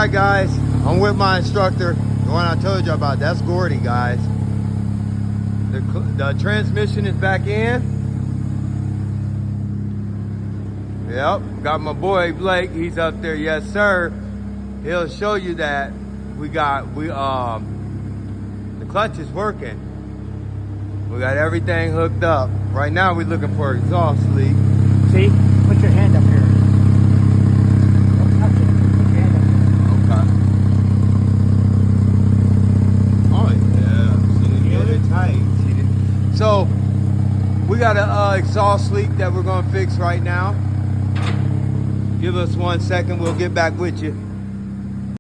right, guys, I'm with my instructor, the one I told you about. That's Gordy, guys. The transmission is back in. Yep, got my boy Blake, he's up there. Yes, sir. He'll show you that the clutch is working. We got everything hooked up. Right now we're looking for exhaust leak. See? Put your hand up here. Don't touch it. Put your hand up here. Okay. Oh yeah, she didn't get it tight. So we got an exhaust leak that we're gonna fix right now. Give us 1 second, we'll get back with you.